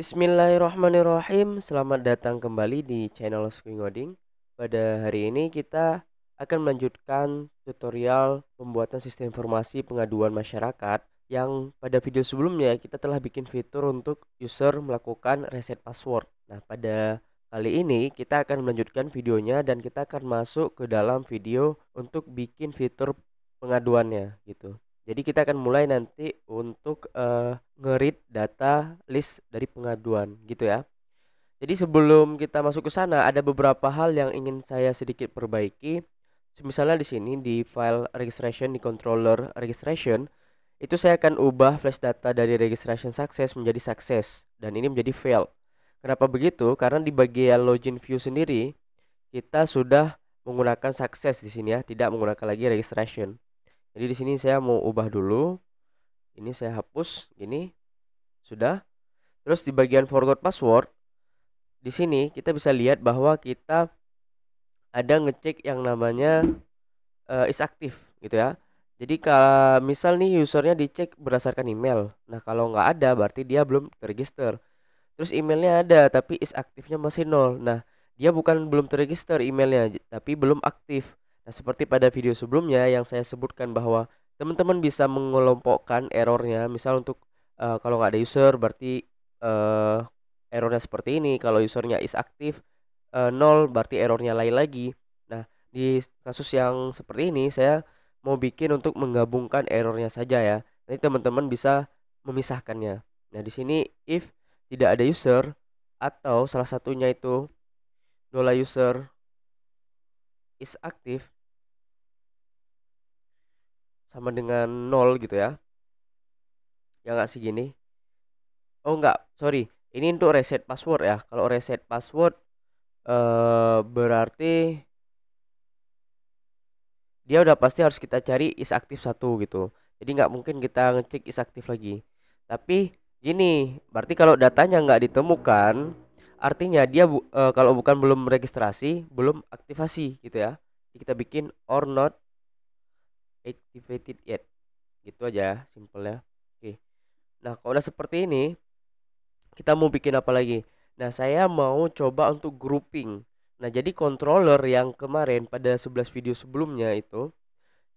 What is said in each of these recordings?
Bismillahirrahmanirrahim. Selamat datang kembali di channel Swingoding. Pada hari ini kita akan melanjutkan tutorial pembuatan sistem informasi pengaduan masyarakat yang pada video sebelumnya kita telah bikin fitur untuk user melakukan reset password. Nah, pada kali ini kita akan melanjutkan videonya dan kita akan masuk ke dalam video untuk bikin fitur pengaduannya gitu. Jadi kita akan mulai nanti untuk nge-read data list dari pengaduan gitu ya. Jadi sebelum kita masuk ke sana ada beberapa hal yang ingin saya sedikit perbaiki. Misalnya di sini di file registration di controller registration itu saya akan ubah flash data dari registration success menjadi success dan ini menjadi fail. Kenapa begitu? Karena di bagian login view sendiri kita sudah menggunakan success di sini ya, tidak menggunakan lagi registration. Jadi di sini saya mau ubah dulu. Ini saya hapus, ini sudah. Terus di bagian forgot password, di sini kita bisa lihat bahwa kita ada ngecek yang namanya is active gitu ya. Jadi kalau misal nih usernya dicek berdasarkan email. Nah kalau nggak ada berarti dia belum terregister. Terus emailnya ada tapi is aktifnya masih nol. Nah dia bukan belum terregister emailnya tapi belum aktif. Nah seperti pada video sebelumnya yang saya sebutkan bahwa teman-teman bisa mengelompokkan errornya. Misal untuk kalau nggak ada user berarti eh, errornya seperti ini. Kalau usernya is aktif nol berarti errornya lain lagi. Nah di kasus yang seperti ini saya mau bikin untuk menggabungkan errornya saja ya. Nanti teman-teman bisa memisahkannya. Nah di sini if tidak ada user atau salah satunya itu dollar user is active sama dengan nol gitu ya. Ya nggak sih gini. Oh nggak, sorry. Ini untuk reset password ya. Kalau reset password berarti dia udah pasti harus kita cari is aktif satu gitu. Jadi nggak mungkin kita ngecek is aktif lagi. Tapi gini, berarti kalau datanya nggak ditemukan, artinya dia kalau bukan belum registrasi, belum aktivasi gitu ya. Jadi kita bikin or not activated yet. Gitu aja, simple ya. Oke. Nah, kalau udah seperti ini, kita mau bikin apa lagi? Nah, saya mau coba untuk grouping. Nah, jadi controller yang kemarin pada 11 video sebelumnya itu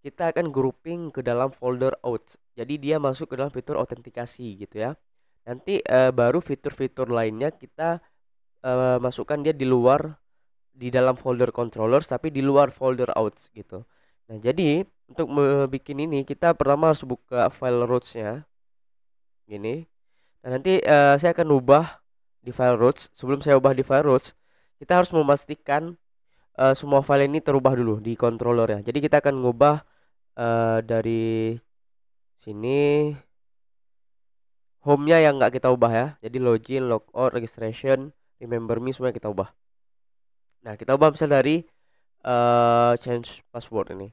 kita akan grouping ke dalam folder out. Jadi dia masuk ke dalam fitur autentikasi gitu ya. Nanti baru fitur-fitur lainnya kita masukkan dia di luar di dalam folder controllers tapi di luar folder out gitu. Nah, jadi untuk bikin ini kita pertama harus buka file routes-nya gini. Nah, nanti saya akan ubah di file routes. Sebelum saya ubah di file routes, kita harus memastikan semua file ini terubah dulu di controller ya. Jadi kita akan ngubah dari sini home-nya yang nggak kita ubah ya. Jadi login, logout, registration, remember me semua kita ubah. Nah, kita ubah misal dari change password ini.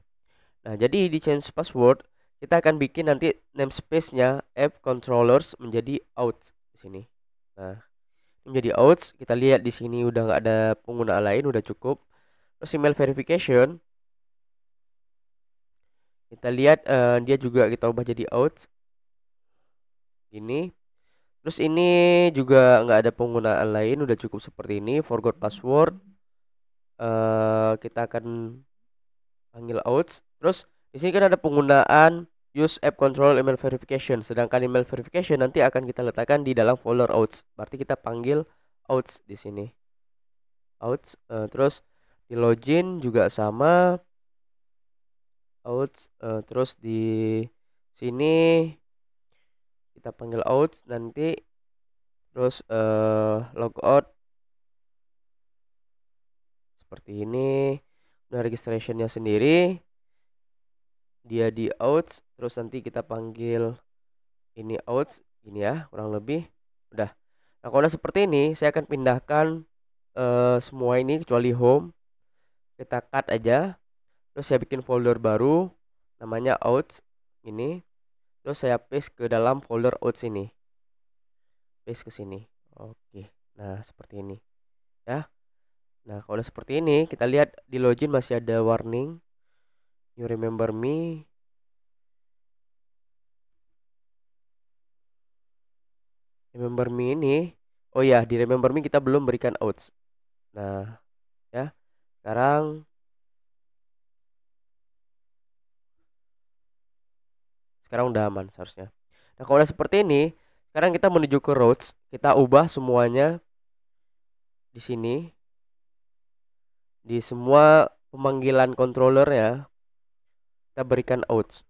Nah, jadi di change password kita akan bikin nanti namespace-nya app controllers menjadi out di sini. Nah, ini menjadi out. Kita lihat di sini udah nggak ada penggunaan lain, udah cukup. Terus email verification kita lihat dia juga kita ubah jadi out ini. Terus ini juga nggak ada penggunaan lain, udah cukup seperti ini. Forgot password kita akan panggil out. Terus di sini kan ada penggunaan use app control email verification. Sedangkan email verification nanti akan kita letakkan di dalam folder outs. Berarti kita panggil outs di sini. Outs terus di login juga sama outs terus di sini kita panggil outs nanti terus logout seperti ini. Nah, registrationnya sendiri dia di outs terus nanti kita panggil ini outs ini ya kurang lebih udah. Nah kalau udah seperti ini saya akan pindahkan semua ini kecuali home, kita cut aja. Terus saya bikin folder baru namanya outs ini. Terus saya paste ke dalam folder outs ini, paste ke sini. Oke, nah seperti ini ya. Nah kalau udah seperti ini kita lihat di login masih ada warning you remember me. Remember me ini Oh ya, di remember me kita belum berikan outs. Nah, ya, sekarang udah aman seharusnya. Nah, kalau udah seperti ini, sekarang kita menuju ke routes. Kita ubah semuanya di sini, di semua pemanggilan controller ya, kita berikan outs.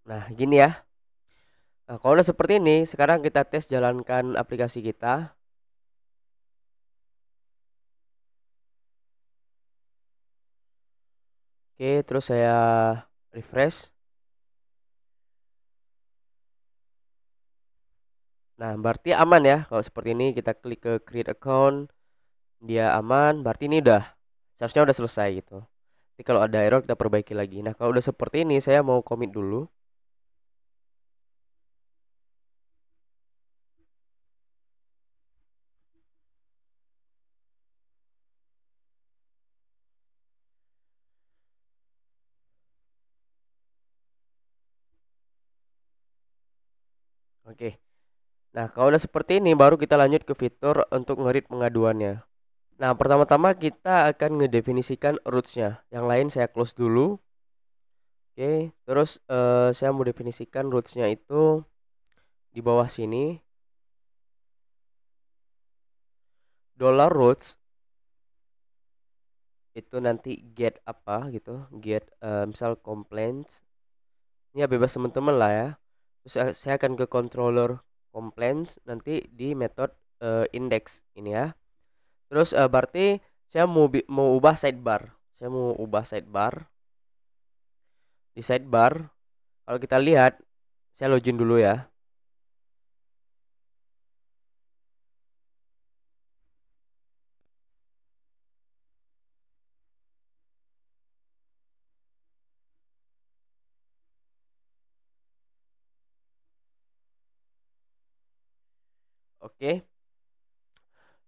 Nah, gini ya. Nah, kalau udah seperti ini, sekarang kita tes jalankan aplikasi kita. Oke, terus saya refresh. Nah, berarti aman ya. Kalau seperti ini kita klik ke create account, dia aman, berarti ini udah seharusnya udah selesai gitu. Jadi kalau ada error kita perbaiki lagi. Nah, kalau udah seperti ini saya mau commit dulu. Oke. Nah, kalau udah seperti ini baru kita lanjut ke fitur untuk ngerit pengaduannya. Nah, pertama-tama kita akan ngedefinisikan roots-nya. Yang lain saya close dulu. Oke, terus saya mau definisikan roots-nya itu di bawah sini. Dollar roots itu nanti get apa gitu, get misal complaints. Ini ya bebas teman-teman lah ya. Terus saya akan ke controller complaints nanti di method index ini ya. Terus berarti saya mau ubah sidebar. Saya mau ubah sidebar. Di sidebar kalau kita lihat, saya login dulu ya. Oke.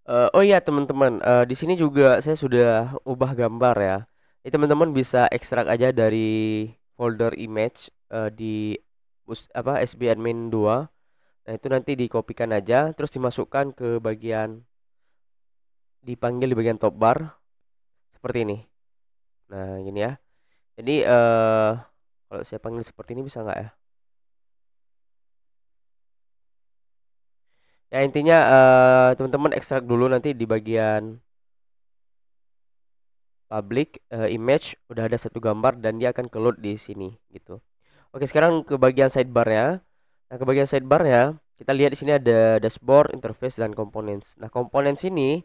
Oh iya teman-teman, di sini juga saya sudah ubah gambar ya. Jadi teman-teman bisa ekstrak aja dari folder image di SB admin 2. Nah, itu nanti dikopikan aja terus dimasukkan ke bagian dipanggil di bagian top bar seperti ini. Nah, gini ya. Jadi kalau saya panggil seperti ini bisa nggak ya? Ya intinya teman-teman ekstrak dulu nanti di bagian public image udah ada satu gambar dan dia akan keload di sini gitu. Oke, sekarang ke bagian sidebar-nya. Nah, ke bagian sidebar-nya kita lihat di sini ada dashboard, interface dan components. Nah, components ini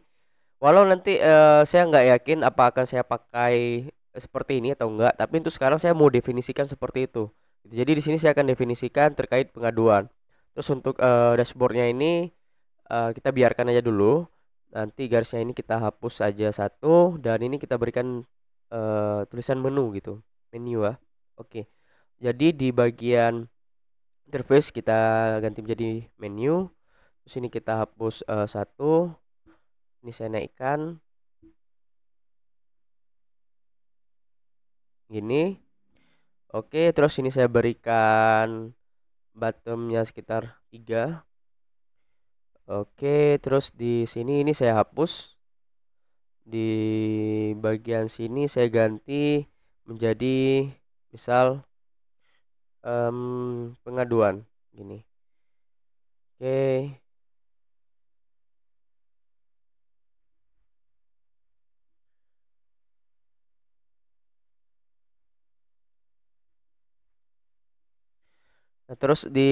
walau nanti saya nggak yakin apa akan saya pakai seperti ini atau enggak, tapi untuk sekarang saya mau definisikan seperti itu. Jadi di sini saya akan definisikan terkait pengaduan. Terus untuk dashboardnya ini kita biarkan aja dulu. Nanti garisnya ini kita hapus saja satu dan ini kita berikan tulisan menu gitu. Menu ya. Oke. Jadi di bagian interface kita ganti menjadi menu. Terus ini kita hapus satu. Ini saya naikkan gini. Oke, terus ini saya berikan bottomnya sekitar 3. Oke, terus di sini ini saya hapus. Di bagian sini saya ganti menjadi misal pengaduan gini. Oke. Nah, terus di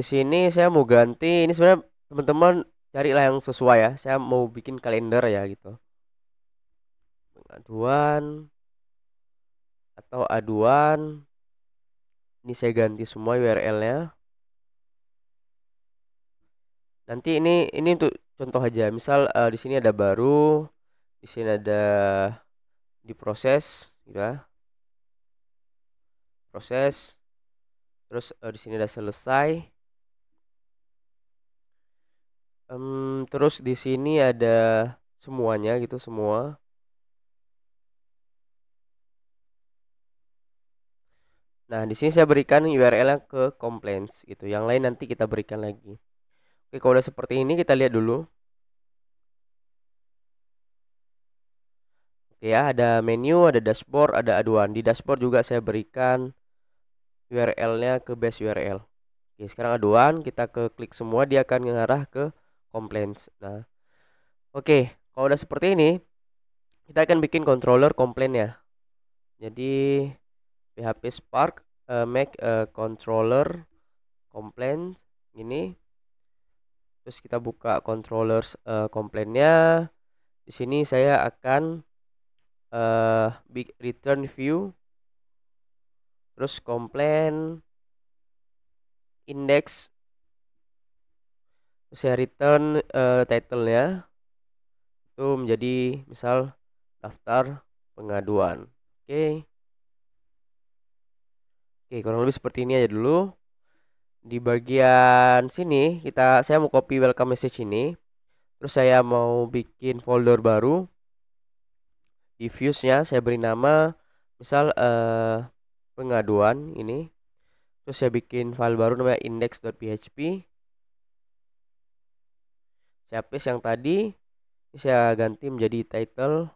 sini saya mau ganti ini sebenarnya teman-teman carilah yang sesuai ya. Saya mau bikin kalender ya gitu. Pengaduan atau aduan. Ini saya ganti semua URL-nya. Nanti ini untuk contoh aja. Misal di sini ada baru, di sini ada diproses gitu ya. Proses. Terus di sini ada selesai. Terus di sini ada semuanya gitu semua. Nah, di sini saya berikan URL-nya ke complaints gitu. Yang lain nanti kita berikan lagi. Oke, kalau udah seperti ini kita lihat dulu. Oke ya, ada menu, ada dashboard, ada aduan. Di dashboard juga saya berikan URL-nya ke base URL. Oke, sekarang aduan, kita ke klik semua, dia akan mengarah ke complaints. Nah, oke, kalau udah seperti ini, kita akan bikin controller komplain ya. Jadi PHP Spark make controller complaint ini. Terus kita buka controller komplainnya. Di sini saya akan big return view, terus komplain index, terus saya return title-nya itu menjadi misal daftar pengaduan. Oke. Oke, kurang lebih seperti ini aja dulu. Di bagian sini saya mau copy welcome message ini. Terus saya mau bikin folder baru. Di views-nya saya beri nama misal pengaduan ini. Terus saya bikin file baru namanya index.php. Saya paste yang tadi, saya ganti menjadi title.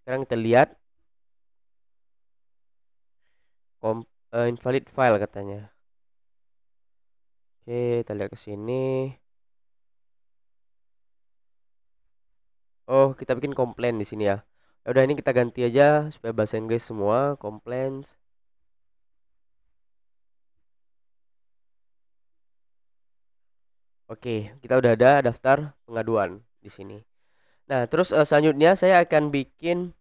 Sekarang kita lihat invalid file katanya. Oke, kita lihat ke sini. Oh, kita bikin komplain di sini ya. Ya udah, ini kita ganti aja supaya bahasa Inggris semua, complaints. Oke, kita udah ada daftar pengaduan di sini. Nah, terus selanjutnya saya akan bikin.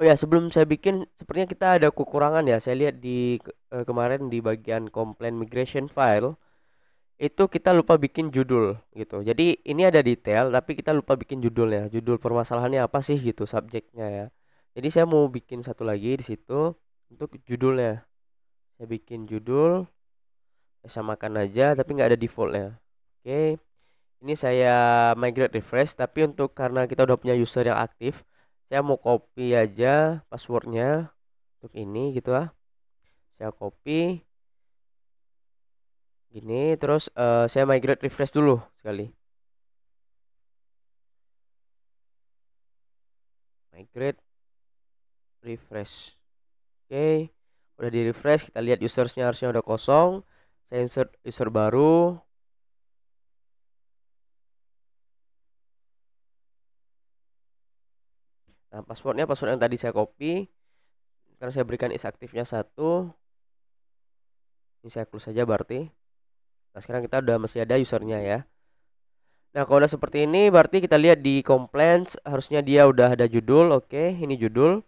Oh ya, sebelum saya bikin, sepertinya kita ada kekurangan ya. Saya lihat di kemarin di bagian complaint migration file itu kita lupa bikin judul gitu. Jadi ini ada detail, tapi kita lupa bikin judulnya. Judul permasalahannya apa sih gitu, subjeknya ya. Jadi saya mau bikin satu lagi di situ untuk judulnya. Saya bikin judul, saya samakan aja, tapi nggak ada defaultnya. Oke, ini saya migrate refresh, tapi untuk karena kita udah punya user yang aktif, saya mau copy aja passwordnya untuk ini gitu ah. Saya copy gini, terus saya migrate refresh dulu sekali. Migrate refresh. Oke, udah di refresh, kita lihat usersnya harusnya udah kosong. Saya insert user baru. Nah, passwordnya password yang tadi saya copy. Karena saya berikan is aktifnya 1. Ini saya close saja berarti. Nah, sekarang kita udah masih ada usernya ya. Nah, kalau udah seperti ini berarti kita lihat di complaints harusnya dia udah ada judul. Oke, ini judul.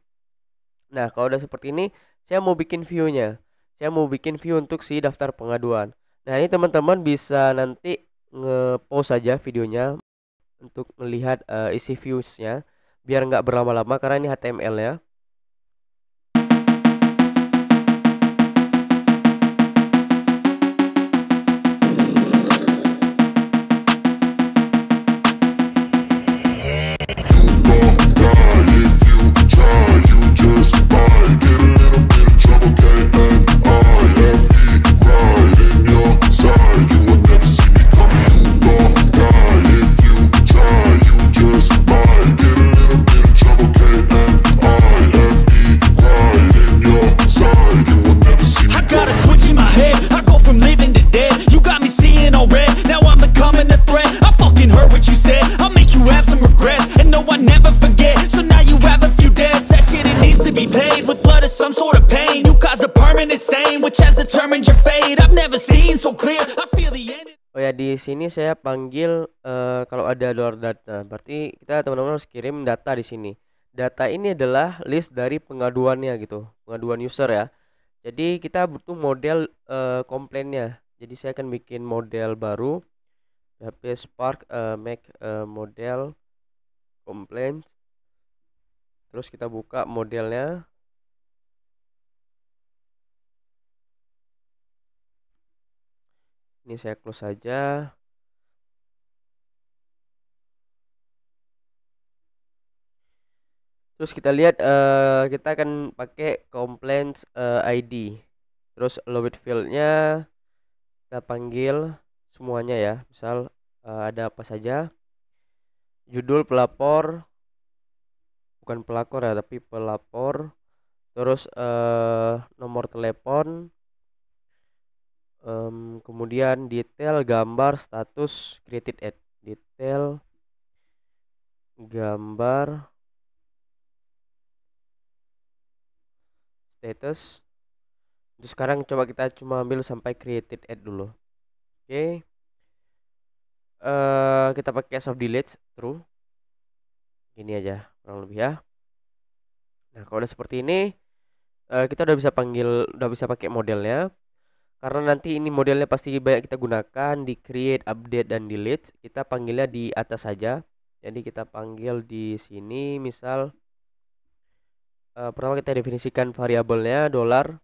Nah, kalau udah seperti ini saya mau bikin view-nya. Saya mau bikin view untuk si daftar pengaduan. Nah, ini teman-teman bisa nanti nge-pause saja videonya untuk melihat isi views-nya biar nggak berlama-lama karena ini HTML ya. Oh ya, di sini saya panggil kalau ada luar data, berarti kita teman-teman harus kirim data di sini. Data ini adalah list dari pengaduannya gitu, pengaduan user ya. Jadi kita butuh model komplainnya. Jadi saya akan bikin model baru, PHP Spark make model complaint. Terus kita buka modelnya. Ini saya close saja. Terus kita lihat kita akan pakai complaints ID. Terus load fieldnya kita panggil semuanya ya. Misal ada apa saja. Judul pelapor, bukan pelakor ya, tapi pelapor. Terus nomor telepon, kemudian detail, gambar, status, created ad. Detail, gambar, status. Terus sekarang coba kita cuma ambil sampai created ad dulu. Oke. Kita pakai soft delete true. Ini aja kurang lebih ya. Nah, kalau udah seperti ini kita udah bisa panggil, udah bisa pakai modelnya. Karena nanti ini modelnya pasti banyak kita gunakan di create, update, dan delete. Kita panggilnya di atas saja. Jadi kita panggil di sini misal pertama kita definisikan variabelnya dolar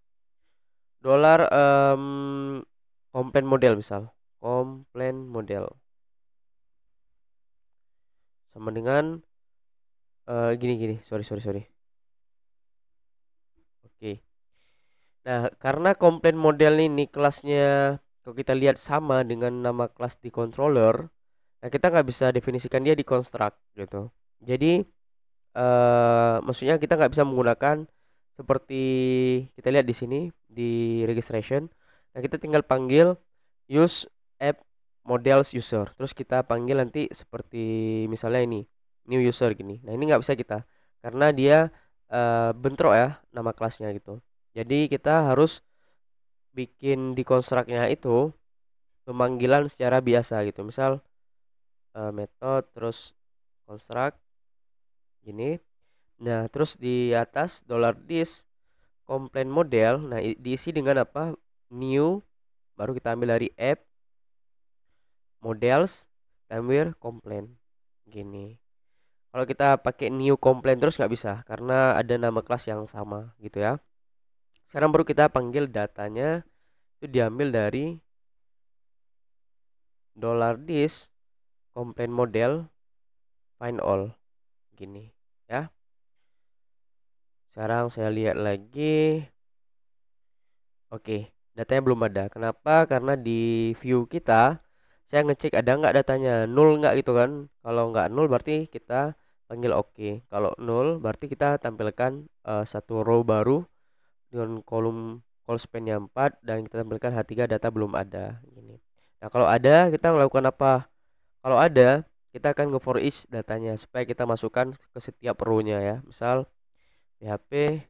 komplain model, misal komplain model sama dengan gini sorry. Oke. Nah, karena komplain model ini kelasnya kalau kita lihat sama dengan nama kelas di controller, nah kita nggak bisa definisikan dia di construct gitu. Jadi maksudnya kita nggak bisa menggunakan seperti kita lihat di sini di registration. Nah, kita tinggal panggil use app models user. Terus kita panggil nanti seperti misalnya ini new user gini. Nah, ini nggak bisa kita karena dia bentrok ya nama kelasnya gitu. Jadi kita harus bikin di construct-nya itu pemanggilan secara biasa gitu. Misal method terus construct gini. Nah, terus di atas $this complaint model. Nah, diisi dengan apa? New, baru kita ambil dari app models timeware complaint gini. Kalau kita pakai new complaint terus nggak bisa karena ada nama kelas yang sama gitu ya. Sekarang baru kita panggil datanya itu diambil dari $this complaint model find all gini ya. Sekarang saya lihat lagi. Oke, datanya belum ada. Kenapa? Karena di view kita saya ngecek ada nggak datanya, nol nggak gitu kan. Kalau nggak nol berarti kita panggil oke. Kalau nol berarti kita tampilkan satu row baru dengan kolom call span-nya 4 dan kita tampilkan H3 data belum ada gini. Nah, kalau ada kita melakukan apa? Kalau ada kita akan nge for each datanya supaya kita masukkan ke setiap row-nya ya. Misal PHP.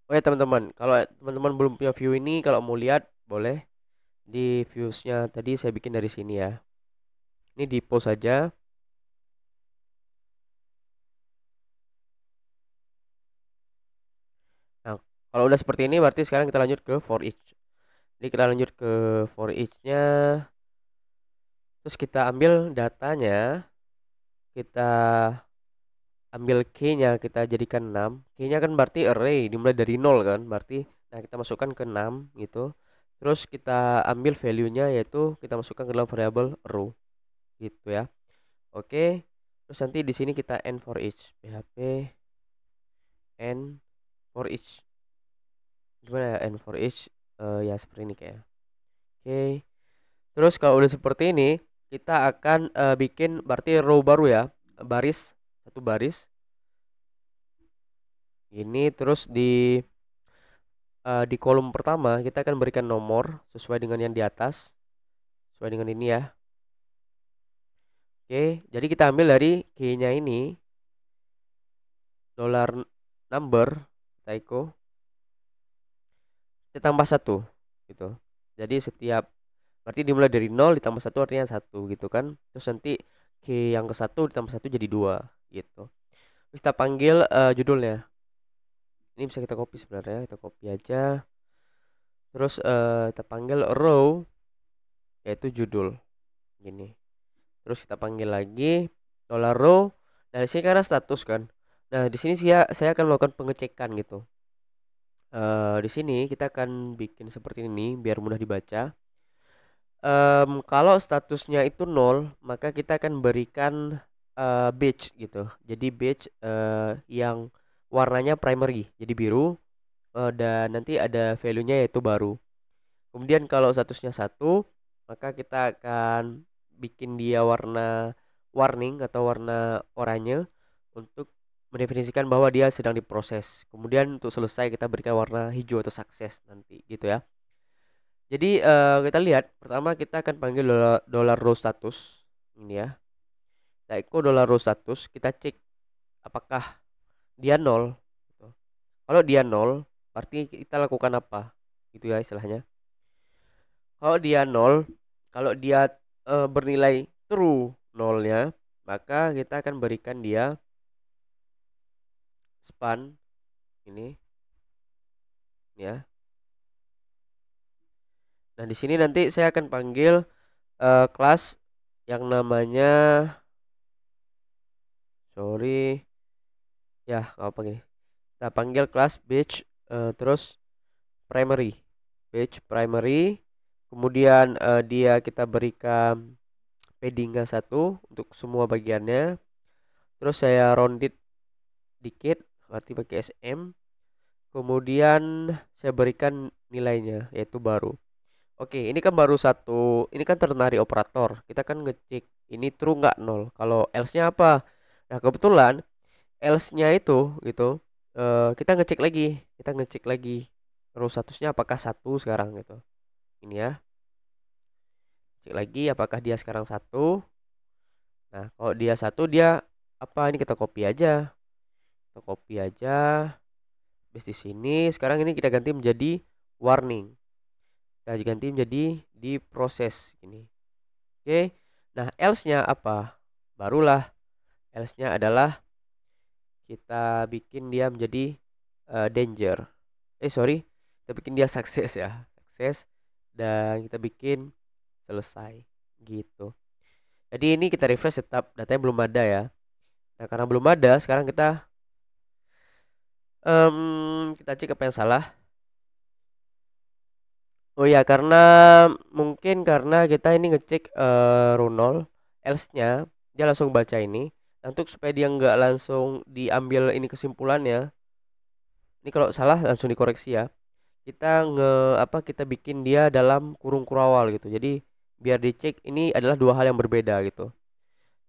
Oh ya teman-teman, kalau teman-teman belum punya view ini, kalau mau lihat boleh di views-nya tadi saya bikin dari sini ya. Ini di post saja. Nah, kalau udah seperti ini berarti sekarang kita lanjut ke for each. Jadi kita lanjut ke for each-nya. Terus kita ambil datanya, kita ambil key-nya, kita jadikan 6. Key-nya kan berarti array, dimulai dari 0 kan, berarti nah kita masukkan ke 6 gitu. Terus kita ambil value-nya yaitu kita masukkan ke dalam variabel row gitu ya. Oke. Terus nanti di sini kita end for each. PHP end for each. Gimana ya end for each? Ya seperti ini kayak. Oke. Terus kalau udah seperti ini, kita akan bikin berarti row baru ya. Baris, satu baris. Ini terus di kolom pertama kita akan berikan nomor sesuai dengan yang di atas. Sesuai dengan ini ya. Oke, jadi kita ambil dari key-nya ini dollar number Taiko kita tambah satu gitu. Jadi setiap berarti dimulai dari 0 ditambah satu artinya satu gitu kan. Terus nanti key yang ke satu ditambah satu jadi 2 gitu. Terus kita panggil judulnya. Ini bisa kita copy sebenarnya, kita copy aja. Terus kita panggil row yaitu judul gini. Terus kita panggil lagi dollar row. Nah, di sini karena status kan. Nah, di sini saya akan melakukan pengecekan gitu. Di sini kita akan bikin seperti ini biar mudah dibaca. Kalau statusnya itu nol, maka kita akan berikan batch gitu. Jadi batch yang warnanya primary, jadi biru, dan nanti ada value-nya yaitu baru. Kemudian kalau statusnya satu, maka kita akan bikin dia warna warning atau warna oranye untuk mendefinisikan bahwa dia sedang diproses. Kemudian untuk selesai kita berikan warna hijau atau sukses nanti gitu ya. Jadi kita lihat pertama kita akan panggil dollar row status ini ya. Kita echo dollar row status, kita cek apakah dia nol. Gitu. Kalau dia nol, berarti kita lakukan apa? Gitu ya istilahnya. Kalau dia nol, kalau dia bernilai true nolnya, maka kita akan berikan dia span ini ya. Nah, di sini nanti saya akan panggil kelas yang namanya, sorry ya, apa gini. Kita panggil kelas batch terus primary. Kemudian dia kita berikan paddingnya 1 untuk semua bagiannya. Terus saya rounded dikit, berarti pakai SM. Kemudian saya berikan nilainya yaitu baru. Oke, ini kan baru satu. Ini kan ternary operator. Kita kan ngecek ini true nggak nol. Kalau else-nya apa? Nah, kebetulan else-nya itu gitu. Kita ngecek lagi. Kita ngecek lagi. Row statusnya apakah satu sekarang gitu. Ini ya. Cek lagi apakah dia sekarang satu. Nah, kalau dia satu dia apa? Ini kita copy aja. Kita copy aja. Terus di sini sekarang ini kita ganti menjadi warning. Kita ganti menjadi di proses ini. Oke. Nah, else-nya apa? Barulah else-nya adalah kita bikin dia menjadi danger. Sorry. Kita bikin dia sukses ya. Sukses dan kita bikin selesai gitu. Jadi ini kita refresh tetap datanya belum ada ya. Nah, karena belum ada, sekarang kita cek apa yang salah. Oh ya, karena mungkin karena kita ini ngecek Runol else-nya dia langsung baca ini. Nah, untuk supaya dia nggak langsung diambil ini kesimpulannya. Ini kalau salah langsung dikoreksi ya. Kita kita bikin dia dalam kurung kurawal gitu. Jadi biar dicek ini adalah dua hal yang berbeda gitu.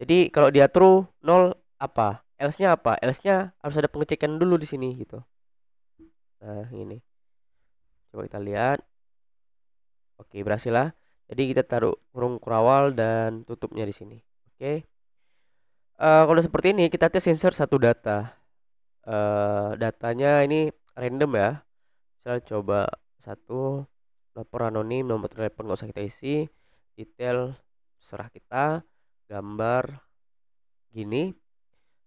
Jadi kalau dia true nol apa? Else-nya apa? Else-nya harus ada pengecekan dulu di sini gitu. Nah, ini. Coba kita lihat. Oke, berhasil lah. Jadi kita taruh kurung kurawal dan tutupnya di sini. Oke. Kalau seperti ini kita tes insert satu data. Datanya ini random ya. Misal coba satu lapor anonim, nomor telepon nggak usah kita isi, detail serah kita, gambar gini,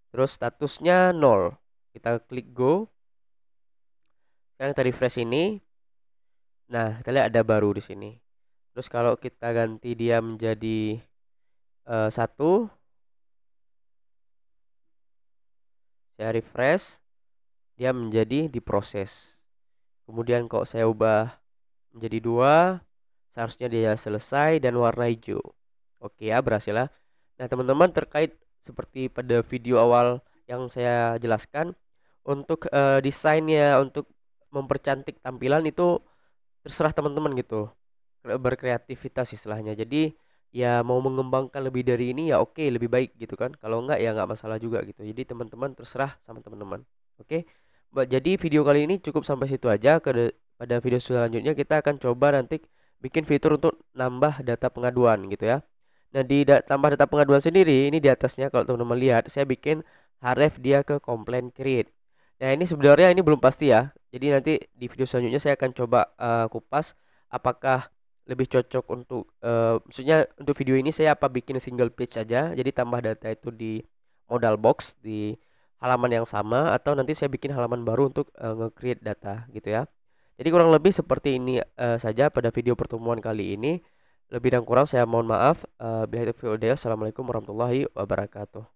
terus statusnya 0. Kita klik go. Sekarang kita refresh ini. Nah, kita lihat ada baru di sini. Terus kalau kita ganti dia menjadi 1, saya refresh, dia menjadi diproses. Kemudian kalau saya ubah menjadi 2, seharusnya dia selesai dan warna hijau. Oke ya, berhasil lah. Nah, teman-teman, terkait seperti pada video awal yang saya jelaskan, untuk desainnya, untuk mempercantik tampilan itu terserah teman-teman gitu, berkreativitas istilahnya. Jadi ya mau mengembangkan lebih dari ini ya oke, lebih baik gitu kan. Kalau enggak ya enggak masalah juga gitu. Jadi teman-teman terserah sama teman-teman. Oke. Jadi video kali ini cukup sampai situ aja. Pada video selanjutnya kita akan coba nanti bikin fitur untuk nambah data pengaduan gitu ya. Nah, tambah data pengaduan sendiri ini di atasnya kalau teman-teman lihat saya bikin href dia ke complaint create. Nah, ini sebenarnya ini belum pasti ya. Jadi nanti di video selanjutnya saya akan coba kupas apakah lebih cocok untuk maksudnya untuk video ini saya apa bikin single page aja. Jadi tambah data itu di modal box di halaman yang sama, atau nanti saya bikin halaman baru untuk nge-create data gitu ya. Jadi kurang lebih seperti ini saja pada video pertemuan kali ini. Lebih dan kurang saya mohon maaf. Bila itu video, assalamualaikum warahmatullahi wabarakatuh.